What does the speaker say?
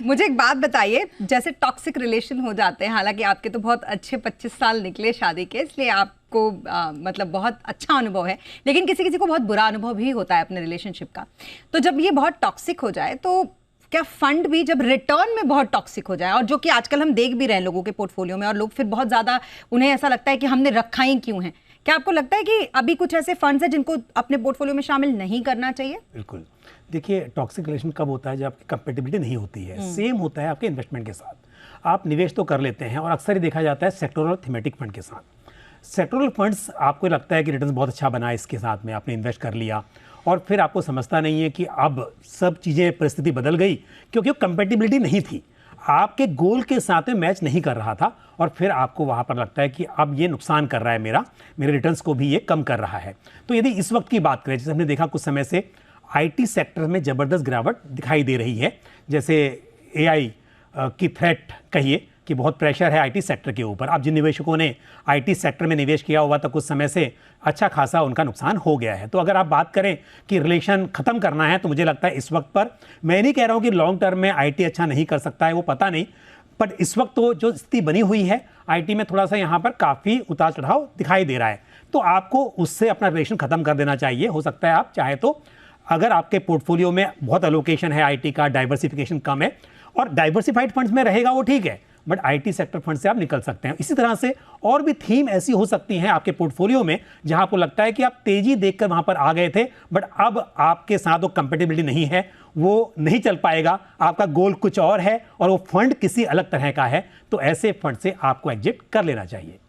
मुझे एक बात बताइए, जैसे टॉक्सिक रिलेशन हो जाते हैं, हालांकि आपके तो बहुत अच्छे 25 साल निकले शादी के, इसलिए आपको मतलब बहुत अच्छा अनुभव है, लेकिन किसी किसी को बहुत बुरा अनुभव भी होता है अपने रिलेशनशिप का। तो जब ये बहुत टॉक्सिक हो जाए, तो क्या फंड भी जब रिटर्न में बहुत टॉक्सिक हो जाए, और जो कि आजकल हम देख भी रहे हैं लोगों के पोर्टफोलियो में, और लोग फिर बहुत ज़्यादा उन्हें ऐसा लगता है कि हमने रखा ही क्यों है, क्या आपको लगता है कि अभी कुछ ऐसे फंड्स हैं जिनको अपने पोर्टफोलियो में शामिल नहीं करना चाहिए? बिल्कुल। देखिए, टॉक्सिक रिलेशन कब होता है? जब आपकी कंपेटिबिलिटी नहीं होती है। सेम होता है आपके इन्वेस्टमेंट के साथ। आप निवेश तो कर लेते हैं, और अक्सर ही देखा जाता है सेक्टोरल और थीमेटिक फंड के साथ। सेक्टोरल फंड्स आपको लगता है कि रिटर्न बहुत अच्छा बना है, इसके साथ में आपने इन्वेस्ट कर लिया, और फिर आपको समझता नहीं है कि अब सब चीज़ें, परिस्थिति बदल गई, क्योंकि कंपेटिबिलिटी नहीं थी, आपके गोल के साथ में मैच नहीं कर रहा था, और फिर आपको वहाँ पर लगता है कि अब ये नुकसान कर रहा है, मेरे रिटर्न्स को भी ये कम कर रहा है। तो यदि इस वक्त की बात करें, जैसे हमने देखा कुछ समय से आईटी सेक्टर में ज़बरदस्त गिरावट दिखाई दे रही है, जैसे एआई की थ्रेट कहिए कि बहुत प्रेशर है आईटी सेक्टर के ऊपर। अब जिन निवेशकों ने आईटी सेक्टर में निवेश किया हुआ था, कुछ समय से अच्छा खासा उनका नुकसान हो गया है। तो अगर आप बात करें कि रिलेशन ख़त्म करना है, तो मुझे लगता है इस वक्त पर, मैं नहीं कह रहा हूँ कि लॉन्ग टर्म में आईटी अच्छा नहीं कर सकता है, वो पता नहीं, बट इस वक्त तो जो स्थिति बनी हुई है आईटी में, थोड़ा सा यहाँ पर काफ़ी उतार चढ़ाव दिखाई दे रहा है। तो आपको उससे अपना रिलेशन ख़त्म कर देना चाहिए। हो सकता है आप चाहे तो, अगर आपके पोर्टफोलियो में बहुत एलोकेशन है आईटी का, डाइवर्सिफिकेशन कम है, और डाइवर्सिफाइड फंड्स में रहेगा वो ठीक है, बट आईटी सेक्टर फंड से आप निकल सकते हैं। इसी तरह से और भी थीम ऐसी हो सकती हैं आपके पोर्टफोलियो में, जहां आपको लगता है कि आप तेजी देखकर वहां पर आ गए थे, बट अब आपके साथ वो कंपेटिबिलिटी नहीं है, वो नहीं चल पाएगा, आपका गोल कुछ और है और वो फंड किसी अलग तरह का है, तो ऐसे फंड से आपको एग्जिट कर लेना चाहिए।